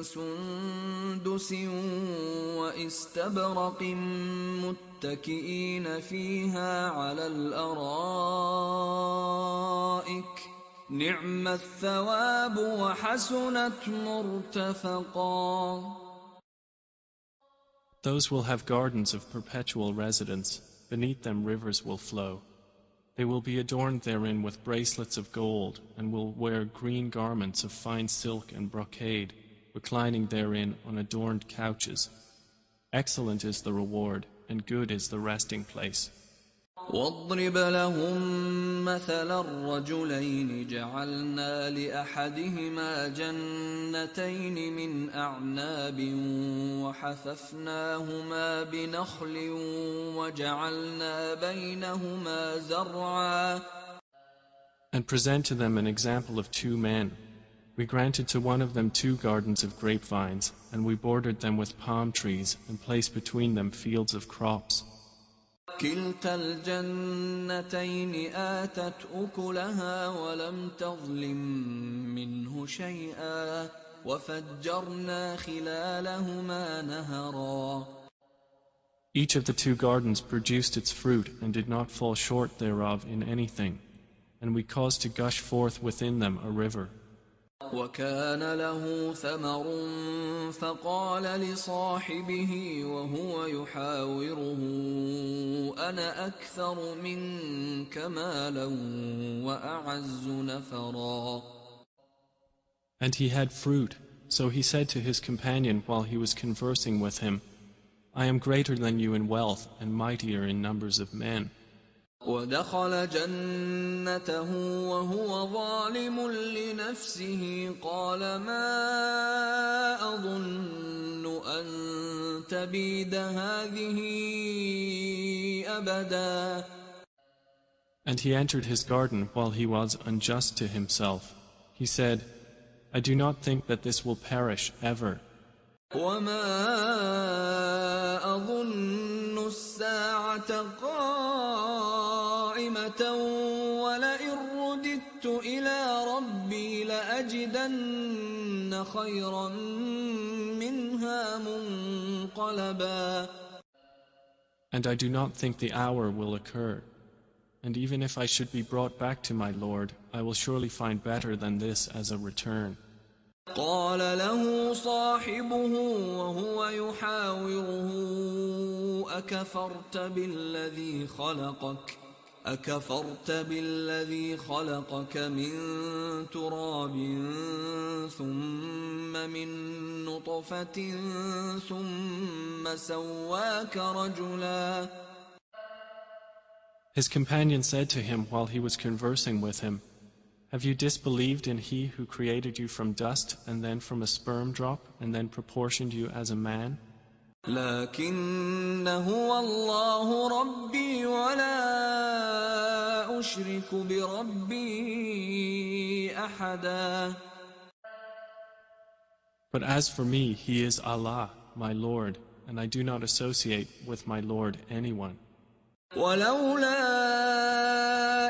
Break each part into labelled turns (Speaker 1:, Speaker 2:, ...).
Speaker 1: سندس وإستبرق متكئين فيها على الأرائك نعم الثواب وحسنت مرتفقا.
Speaker 2: Those will have gardens of perpetual residence, beneath them rivers will flow. They will be adorned therein with bracelets of gold, and will wear green garments of fine silk and brocade, reclining therein on adorned couches. Excellent is the reward, and good is the resting place.
Speaker 1: واضرب لهم مثل الرجلين جعلنا لأحدهما جنتين من أعناب وحففناهما بنخل وجعلنا بينهما زرعا.
Speaker 2: And present to them an example of two men. We granted to one of them 2 gardens of grapevines, and we bordered them with palm trees, and placed between them fields of crops.
Speaker 1: كلتا الجنتين آتت أكلها ولم تظلم منه شيئا وفجرنا خلالهما نهرا.
Speaker 2: Each of the 2 gardens produced its fruit and did not fall short thereof in anything, and we caused to gush forth within them a river.
Speaker 1: وكان له ثمر فقال لصاحبه وهو يحاوره أنا أكثر منك مالا وأعز نفرا.
Speaker 2: And he had fruit, so he said to his companion while he was conversing with him, I am greater than you in wealth and mightier in numbers of men.
Speaker 1: ودخل جنته وهو ظالم لنفسه قال ما أظن أن تبيد هذه أبدا.
Speaker 2: And he entered his garden while he was unjust to himself. He said, I do not think that this will perish ever.
Speaker 1: وما أظن الساعة قائمة ولئن رددت إلى ربي لأجدن خيرا منها منقلبا.
Speaker 2: And I do not think the hour will occur. And even if I should be brought back to my Lord, I will surely find better than this as a return.
Speaker 1: قال له صاحبه وهو يحاوره أكفرت بالذي خلقك من تراب ثم من نطفة ثم سواك رجلا.
Speaker 2: His companion said to him while he was conversing with him, Have you disbelieved in He who created you from dust and then from a sperm drop and then proportioned you as a man?
Speaker 1: لكن هو الله ربي ولا أشرك بربي أحدا.
Speaker 2: But as for me, He is Allah, my Lord, and I do not associate with my Lord anyone.
Speaker 1: ولولا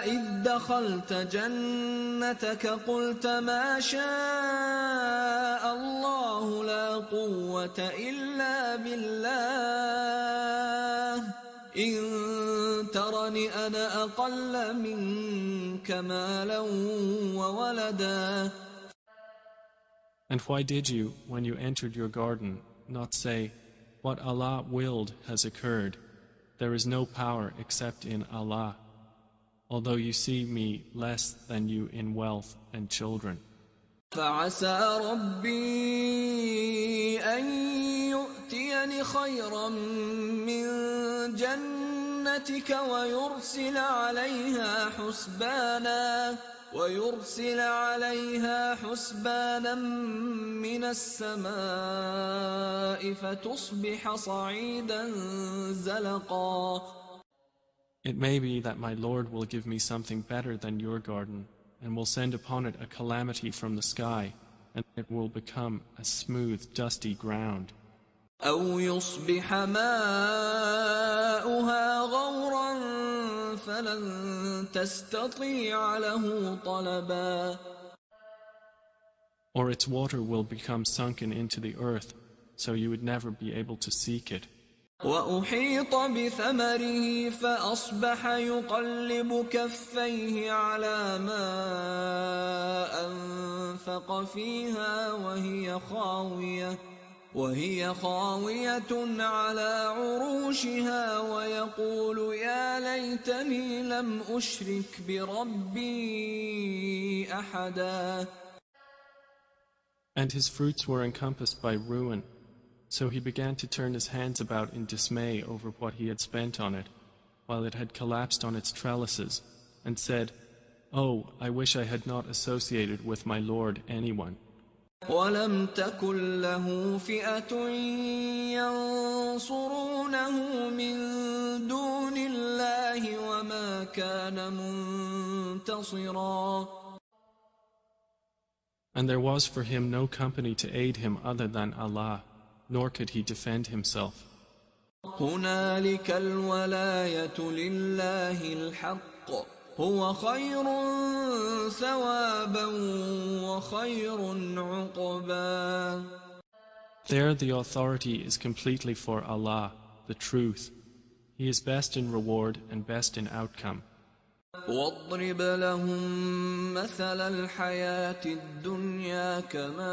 Speaker 1: إذ دخلت جنتك قلت ما شاء الله لا قوة إلا بالله إن ترني أنا أقل منك مالا وولدا.
Speaker 2: And why did you, when you entered your garden, not say, What Allah willed has occurred? There is no power except in Allah, although you see me less than you in wealth and children.
Speaker 1: فعسى ربي أن يؤتيني خيرا من جنتك ويرسل عليها حسبانا من السماء فتصبح صعيدا زلقا.
Speaker 2: It may be that my Lord will give me something better than your garden, and will send upon it a calamity from the sky, and it will become a smooth, dusty ground.
Speaker 1: أو يصبح ماؤها غورا فلن تستطيع له طلبا.
Speaker 2: or its water will become sunken into the earth, so you would never be able to seek it.
Speaker 1: وأحيط بثمره فأصبح يقلب كفيه على ما أنفق فيها وهي خاوية على عروشها ويقول يا ليتني لم أشرك بربي أحدا.
Speaker 2: And his fruits were encompassed by ruin, so he began to turn his hands about in dismay over what he had spent on it, while it had collapsed on its trellises, and said, "Oh, I wish I had not associated with my Lord anyone."
Speaker 1: ولم تكن له فئة ينصرونه من دون الله وما كان منتصرا.
Speaker 2: And there was for him no company to aid him other than Allah, nor could he defend himself.
Speaker 1: هنالك الولاية لله الحق هو خير ثوابا وخير عقبا.
Speaker 2: There the authority is completely for Allah, the truth. He is best in reward and best in outcome.
Speaker 1: واضرب لهم مثل الحياة الدنيا كماء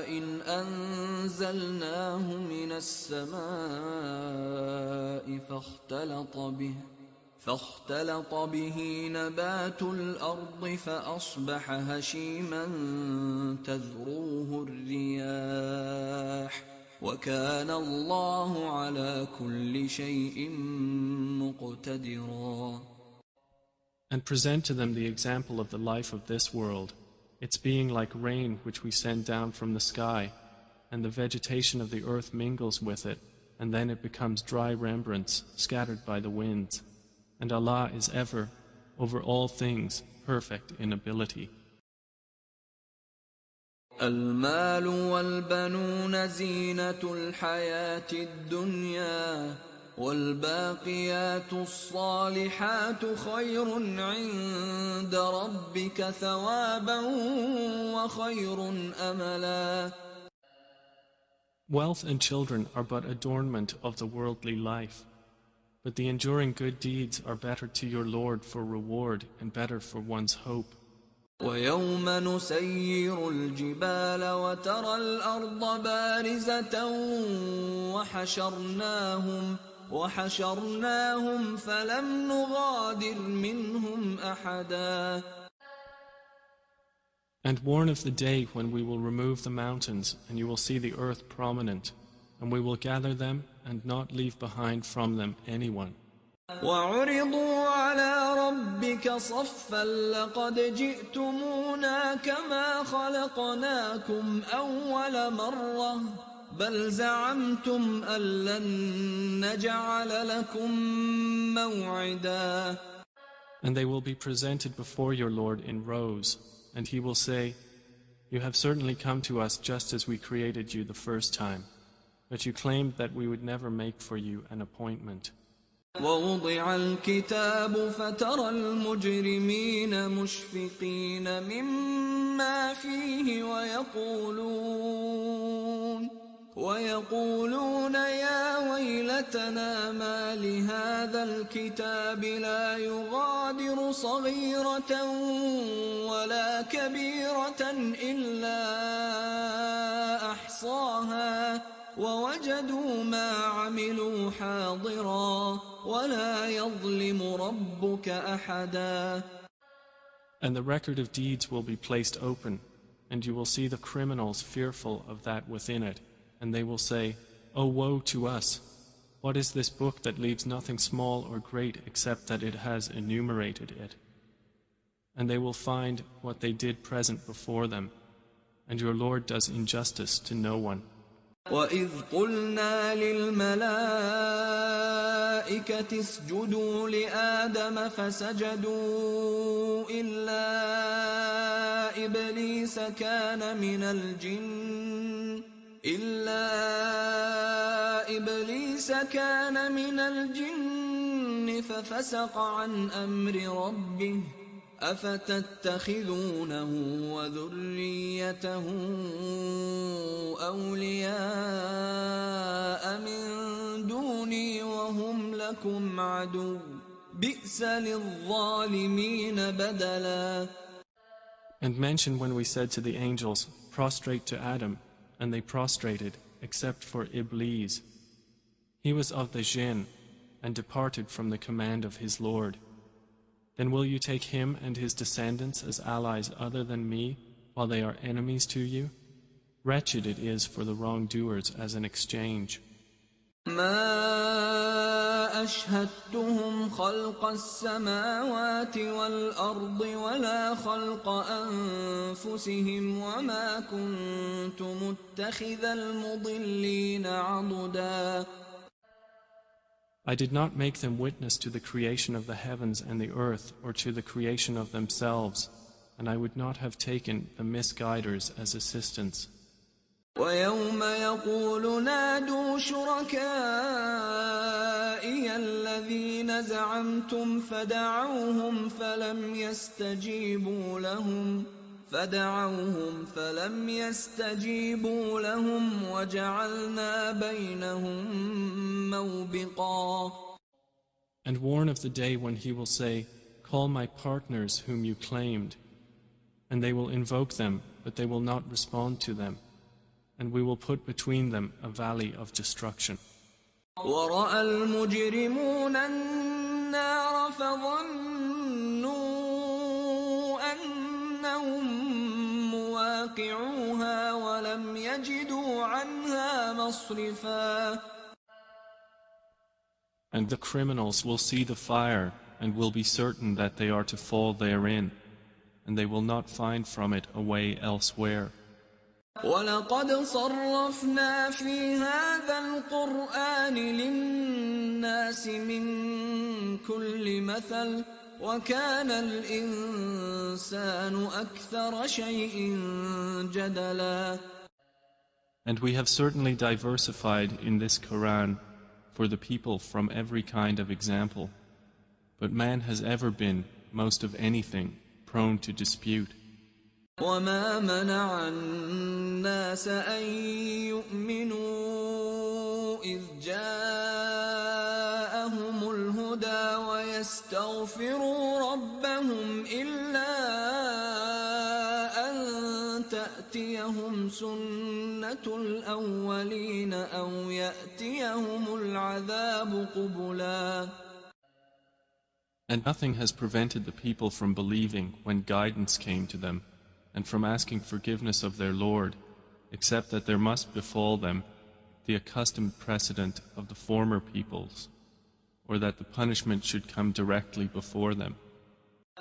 Speaker 1: إن أنزلناه من السماء فاختلط به نبات الأرض فأصبح هشيما تذروه الرياح وكان الله على كل شيء مقتدرا.
Speaker 2: And present to them the example of the life of this world, its being like rain which we send down from the sky, and the vegetation of the earth mingles with it, and then it becomes dry rembrance scattered by the winds. And Allah is ever, over all things, perfect in ability.
Speaker 1: المال والبنون زينة الحياة الدنيا والباقيات الصالحات خير عند ربك ثوابا وخير أملا.
Speaker 2: Wealth and children are but adornment of the worldly life, but the enduring good deeds are better to your Lord for reward and better for one's hope.
Speaker 1: ويوم نسير الجبال وترى الأرض بارزة وحشرناهم فلم نغادر منهم أحدا.
Speaker 2: And warn of the day when we will remove the mountains and you will see the earth prominent, and we will gather them and not leave behind from them anyone.
Speaker 1: وعرضوا على ربك صفا لقد جئتمونا كما خلقناكم أول مرة بل زعمتم أن لن نجعل لكم موعدا.
Speaker 2: And they will be presented before your Lord in rows, and he will say, "You have certainly come to us just as we created you the first time, but you claimed that we would never make for you an appointment."
Speaker 1: ووضع الكتاب فترى المجرمين مشفقين مما فيه ويقولون يا ويلتنا ما لهذا الكتاب لا يغادر صغيرة ولا كبيرة إلا أحصاها ووجدوا ما عملوا حاضرا ولا يظلم ربك أحدا.
Speaker 2: And the record of deeds will be placed open, and you will see the criminals fearful of that within it, and they will say, "Oh, woe to us! What is this book that leaves nothing small or great except that it has enumerated it?" And they will find what they did present before them, and your Lord does injustice to no one.
Speaker 1: وَإِذْ قُلْنَا لِلْمَلَائِكَةِ اسْجُدُوا لِآدَمَ فَسَجَدُوا إِلَّا إِبْلِيسَ كَانَ مِنَ الْجِنِّ فَفَسَقَ عَنْ أَمْرِ رَبِّهِ أفتتخذونه وذريته أولياء من دوني وهم لكم عدو بئس للظالمين بدلا.
Speaker 2: And mention when we said to the angels, prostrate to Adam, and they prostrated, except for Iblis. He was of the jinn, and departed from the command of his Lord. Then will you take him and his descendants as allies other than me, while they are enemies to you? Wretched it is for the wrongdoers as an exchange.
Speaker 1: ما أشهدتهم خلق السماوات والأرض ولا خلق أنفسهم وما كنت متخذ المضلين عضدا.
Speaker 2: I did not make them witness to the creation of the heavens and the earth, or to the creation of themselves, and I would not have taken the misguiders as assistants.
Speaker 1: ويوم يقول نادوا شركائي الذين زعمتم فدعوهم فلم يستجيبوا لهم وجعلنا بينهم موبقا.
Speaker 2: And warn of the day when he will say, call my partners whom you claimed, and they will invoke them, but they will not respond to them. And we will put between them a valley of destruction.
Speaker 1: ورأى المجرمون النار فظنوا أنهم مواقعوها ولم يجدوا عنها مصرفا.
Speaker 2: And the criminals will see the fire and will be certain that they are to fall therein, and they will not find from it a way elsewhere.
Speaker 1: وَلَقَدْ صَرَّفْنَا فِي هَذَا الْقُرْآنِ لِلنَّاسِ مِنْ كُلِّ مَثَلٍ وَكَانَ الْإِنسَانُ أَكْثَرَ شَيْءٍ جَدَلًا.
Speaker 2: And we have certainly diversified in this Quran for the people from every kind of example, but man has ever been, most of anything, prone to dispute.
Speaker 1: وَمَا مَنَعَ النَّاسَ أَن يُؤْمِنُوا إِذْ جَاءَهُمُ الْهُدَى وَيَسْتَغْفِرُوا رَبَّهُمْ إِلَّا أَن تَأْتِيَهُمْ سُنَّةُ الْأَوَّلِينَ أَوْ يَأْتِيَهُمُ الْعَذَابُ قُبُلًا.
Speaker 2: And nothing has prevented the people from believing when guidance came to them, and from asking forgiveness of their Lord, except that there must befall them the accustomed precedent of the former peoples, or that the punishment should come directly before them.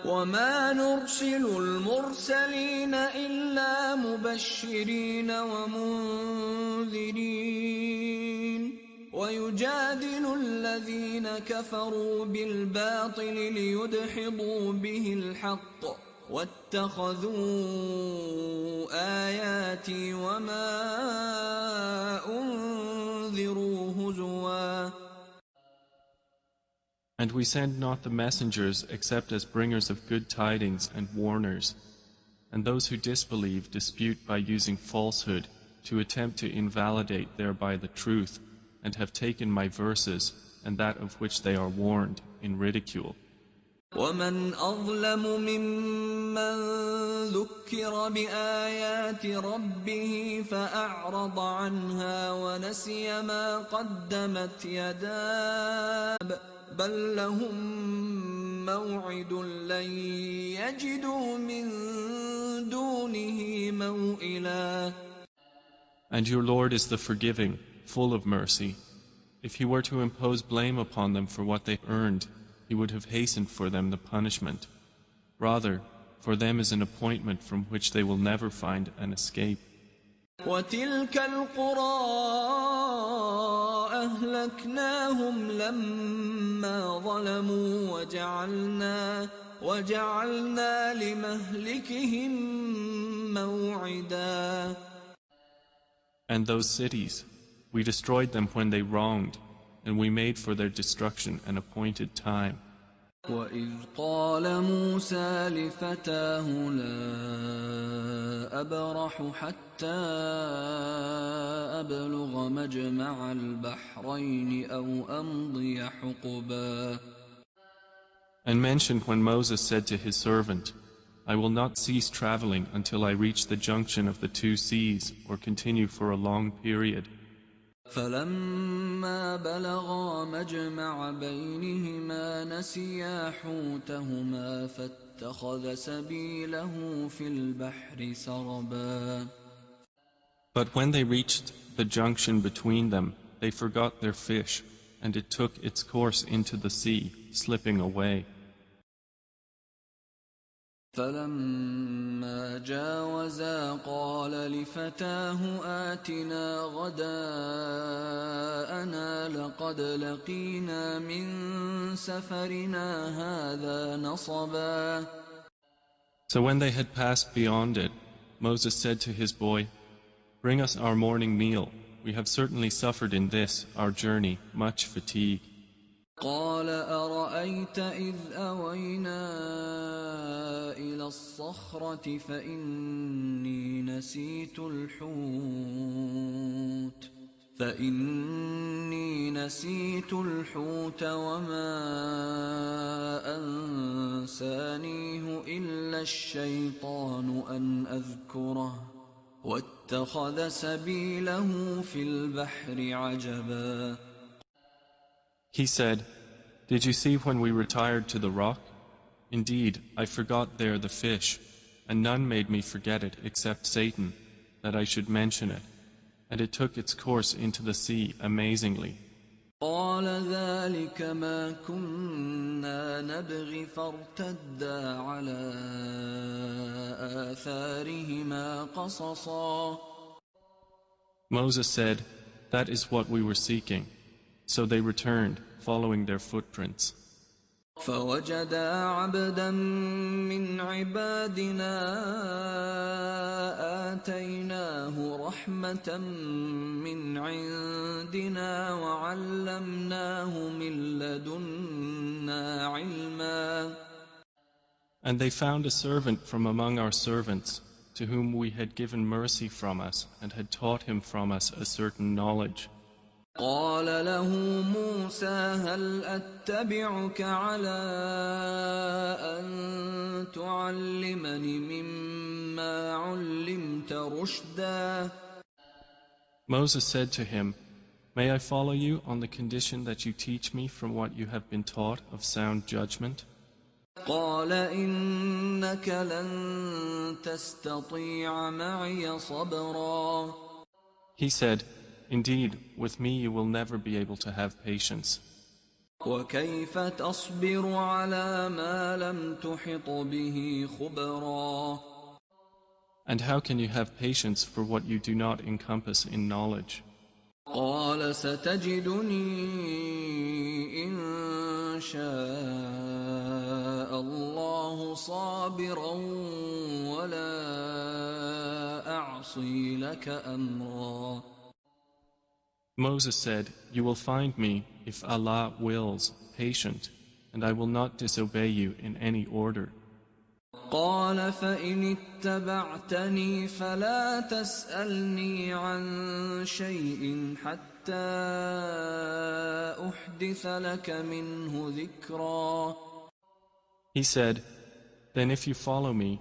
Speaker 1: وَمَا نُرْسِلُ الْمُرْسَلِينَ إِلَّا مُبَشِّرِينَ وَمُنذِرِينَ وَيُجَادِلُ الَّذِينَ كَفَرُوا بِالْبَاطِلِ لِيُدْحِضُوا بِهِ الْحَقَّ وَاتَّخَذُوا آيَاتِي وَمَا أُنذِرُوا هُزُوًا.
Speaker 2: And we send not the messengers except as bringers of good tidings and warners, and those who disbelieve dispute by using falsehood to attempt to invalidate thereby the truth, and have taken my verses and that of which they are warned in ridicule.
Speaker 1: وَمَنْ أَظْلَمُ مِمَّنْ ذُكِّرَ بِآيَاتِ رَبِّهِ فَأَعْرَضَ عَنْهَا وَنَسِيَ مَا قَدَّمَتْ يَدَاهُ بَلْ لَهُم مَّوْعِدٌ لَّن يَجِدُوا مِن دُونِهِ مَوْئِلًا.
Speaker 2: And your Lord is the forgiving, full of mercy. If he were to impose blame upon them for what they earned, he would have hastened for them the punishment. Rather, for them is an appointment from which they will never find an escape.
Speaker 1: وَتِلْكَ الْقُرَىٰ أَهْلَكْنَاهُمْ لَمَّا ظَلَمُوا وَجَعَلْنَا لِمَهْلِكِهِم مَّوْعِدًا.
Speaker 2: And those cities, we destroyed them when they wronged, and we made for their destruction an appointed time.
Speaker 1: وإذ قال موسى لفتاه لا أبرح حتى أبلغ مجمع البحرين أو أمضي حقبا.
Speaker 2: And mentioned when Moses said to his servant, I will not cease traveling until I reach the junction of the two seas or continue for a long period.
Speaker 1: فلما بلغا مجمع بينهما نسيا حوتهما فاتخذ سبيله في البحر سربا.
Speaker 2: But when they reached the junction between them, they forgot their fish, and it took its course into the sea, slipping away.
Speaker 1: فلما جاوزا قال لفتاه آتنا غداءنا لقد لقينا من سفرنا هذا نصبا.
Speaker 2: So when they had passed beyond it, Moses said to his boy, Bring us our morning meal. We have certainly suffered in this, our journey, much fatigue.
Speaker 1: قال أرأيت إذ أوينا إلى الصخرة فإني نسيت الحوت وما أنسانيه إلا الشيطان أن أذكره واتخذ سبيله في البحر عجبا.
Speaker 2: He said, Did you see when we retired to the rock? Indeed, I forgot there the fish, and none made me forget it except Satan, that I should mention it, and it took its course into the sea amazingly.
Speaker 1: قال ذلك ما كنا نبغي فارتدا على آثارهما قصصا.
Speaker 2: Moses said, That is what we were seeking. So they returned, following their footprints.
Speaker 1: فوجدا عبدا من عبادنا آتيناه رحمة من عندنا وعلمناه من لدنا علما.
Speaker 2: And they found a servant from among our servants, to whom we had given mercy from us, and had taught him from us a certain knowledge.
Speaker 1: قال له موسى هل أتبعك على أن تعلمني مما علمت رشدا.
Speaker 2: Moses said to him, May I follow you on the condition that you teach me from what you have been taught of sound judgment?
Speaker 1: قال إنك لن تستطيع معي صبرا.
Speaker 2: He said, Indeed, with me you will never be able to have patience.
Speaker 1: وكيف تصبر على ما لم تحط به خبرا.
Speaker 2: And how can you have patience for what you do not encompass in knowledge?
Speaker 1: قال ستجدني إن شاء الله صابرا ولا أعصي لك أمرا.
Speaker 2: Moses said, You will find me, if Allah wills, patient, and I will not disobey you in any order.
Speaker 1: قال فإن اتبعتني فلا تسألني عن شيء حتى أحدث لك منه ذكرا.
Speaker 2: He said, Then if you follow me,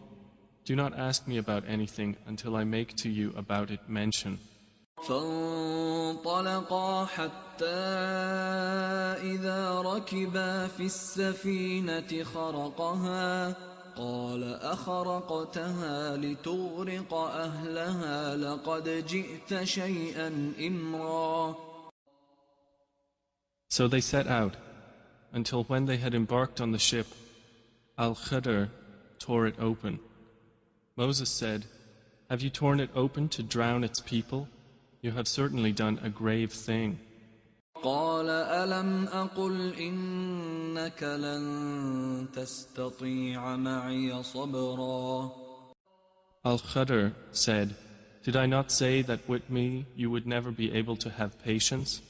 Speaker 2: do not ask me about anything until I make to you about it mention.
Speaker 1: فانطلقا حتى إذا ركبا في السفينة خرقها قال أخرقتها لتغرق أهلها لقد جئت شيئا إمرا.
Speaker 2: So they set out, until when they had embarked on the ship, Al-Khidr tore it open. Moses said, Have you torn it open to drown its people? You have certainly done a grave thing.
Speaker 1: قال ألم أقل إنك لن تستطيع معي صبرا.
Speaker 2: Al-Khidr said, Did I not say that with me you would never be able to have patience?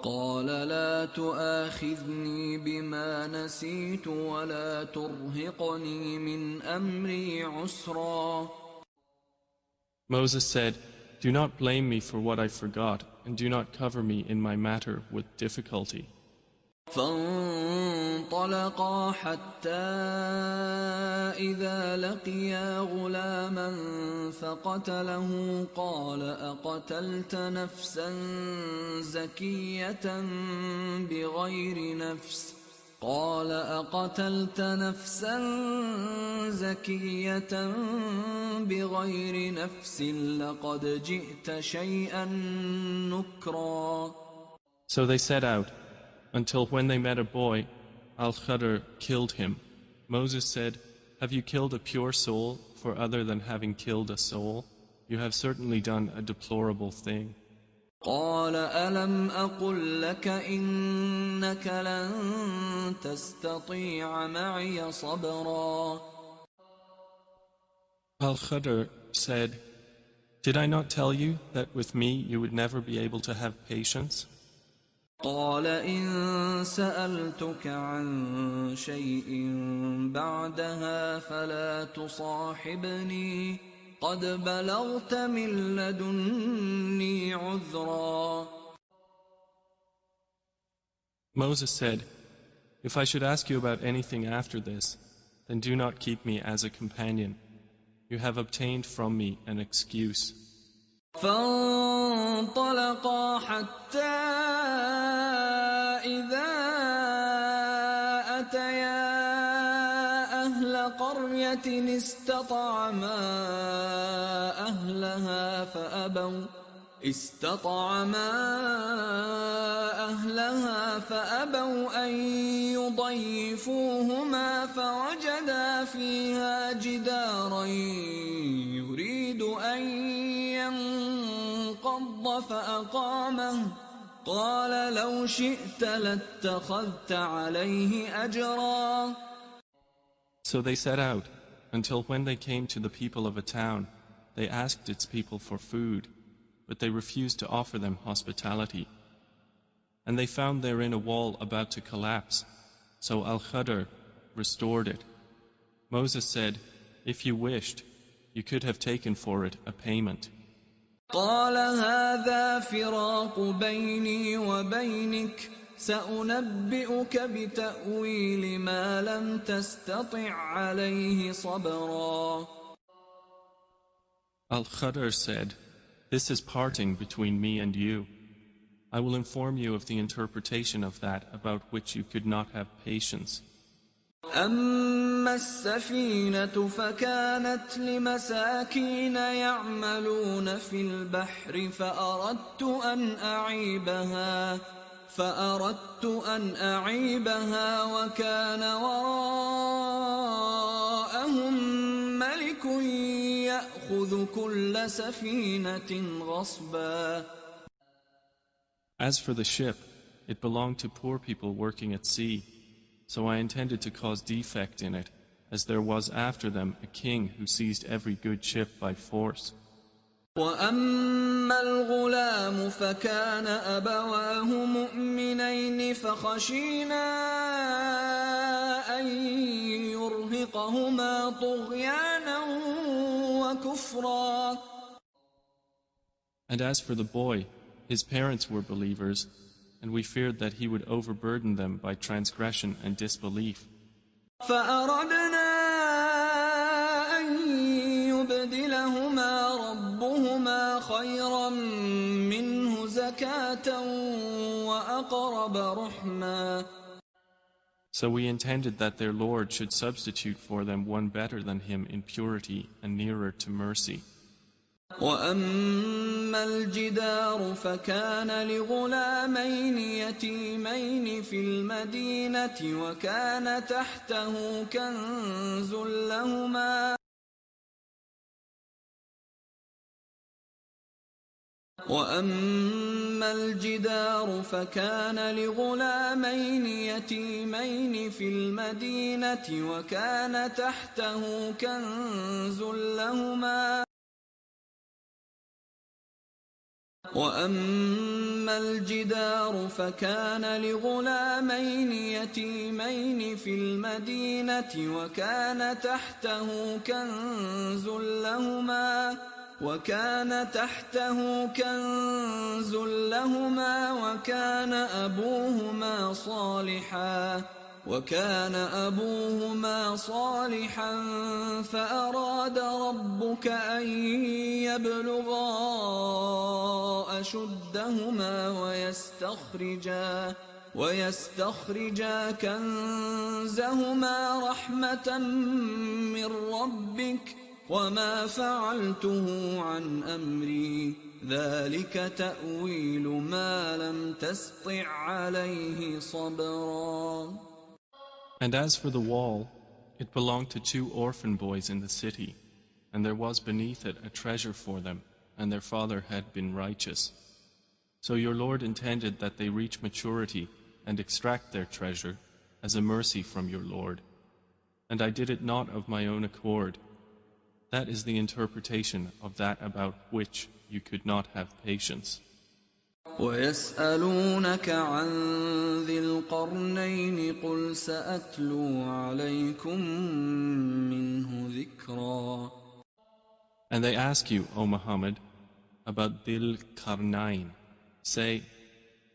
Speaker 1: قال لا تؤاخذني بما نسيت ولا ترهقني من أمري عسرا.
Speaker 2: Moses said, "Do not blame me for what I forgot, and do not cover me in my matter with difficulty."
Speaker 1: فانطلقا حتى إذا لقيا غلاما فقتله قال أقتلت نفسا زكية بغير نفس لقد جئت شيئا نكرا.
Speaker 2: So they set out, until when they met a boy, Al-Khadr killed him. Moses said, "Have you killed a pure soul for other than having killed a soul? You have certainly done a deplorable thing."
Speaker 1: قال ألم أقل لك إنك لن تستطيع معي صبرا.
Speaker 2: Al-Khadr said, "Did I not tell you that with me you would never be able to have patience?"
Speaker 1: قال إن سألتك عن شيء بعدها فلا تصاحبني قد بلغت من لدني عذرا.
Speaker 2: Moses said, "If I should ask you about anything after this, then do not keep me as a companion. You have obtained from me an excuse."
Speaker 1: فانطلقا حتى إذا أتيا أهل قرية استطعما أهلها فأبوا أن يضيفوهما فوجدا فيها جدارا يريد أن ينقض فأقامه قال لو شئت لاتخذت عليه أجرا.
Speaker 2: So they set out, until when they came to the people of a town, they asked its people for food, but they refused to offer them hospitality. And they found therein a wall about to collapse, so Al-Khadr restored it. Moses said, "If you wished, you could have taken for it a payment."
Speaker 1: قال هذا فراق بيني وبينك سأنبئك بتأويل ما لم تستطع عليه صبرا.
Speaker 2: Al-Khadr said, "This is parting between me and you. I will inform you of the interpretation of that about which you could not have patience."
Speaker 1: أما السفينة فكانت لمساكين يعملون في البحر فأردت أن أعيبها وكان وراءهم ملك يأخذ كل سفينة غصبا.
Speaker 2: As for the ship, it belonged to poor people working at sea, so I intended to cause defect in it, as there was after them a king who seized every good ship by force.
Speaker 1: وأما الغلام فكان أبواه مؤمنين فخشينا أن يرهقهما طغيانا وكفرا.
Speaker 2: And as for the boy, his parents were believers, and we feared that he would overburden them by transgression and disbelief.
Speaker 1: فأردنا أن يبدلهما ربهما خيرا منه زكاة وأقرب رحما.
Speaker 2: So we intended that their Lord should substitute for them one better than him in purity and nearer to mercy.
Speaker 1: وأما الجدار فكان لغلامين يتيمين في المدينة وكان تحته كنز لهما وأما وأما الجدار فكان لغلامين يتيمين في المدينة وكان تحته كنز لهما وكان أبوهما صالحا فأراد ربك أن يبلغا أشدهما ويستخرجا كنزهما رحمة من ربك وما فعلته عن أمري ذلك تأويل ما لم تسطع عليه صبرا.
Speaker 2: And as for the wall, it belonged to 2 orphan boys in the city, and there was beneath it a treasure for them, and their father had been righteous. So your Lord intended that they reach maturity and extract their treasure as a mercy from your Lord. And I did it not of my own accord. That is the interpretation of that about which you could not have patience.
Speaker 1: ويسألونك عن ذي القرنين قل سأتلو عليكم منه ذكرا.
Speaker 2: And they ask you, O Muhammad, about Dhil Qarnayn. Say,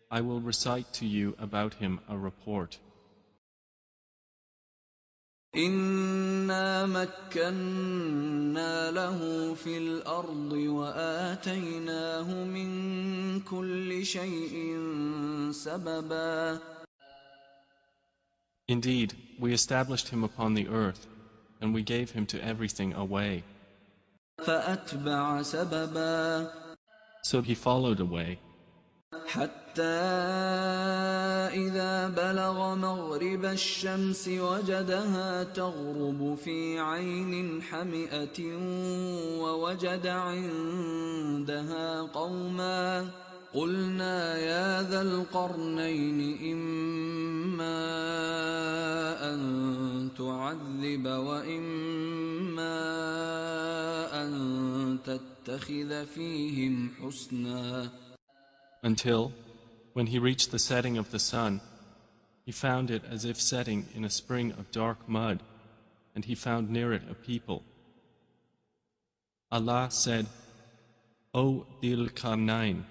Speaker 2: I will recite to you about him a report.
Speaker 1: إنا مكنا له في الأرض وآتيناه من كل شيء سببا.
Speaker 2: Indeed, we established him upon the earth, and we gave him to everything a way.
Speaker 1: فأتبع سببا.
Speaker 2: So he followed a way.
Speaker 1: حتى إذا بلغ مغرب الشمس وجدها تغرب في عين حمئة ووجد عندها قوما قلنا يا ذا القرنين إما أن تعذب وإما أن تتخذ فيهم حسنا.
Speaker 2: Until, when he reached the setting of the sun, he found it as if setting in a spring of dark mud, and he found near it a people. Allah said, O Dhil Qarnayn,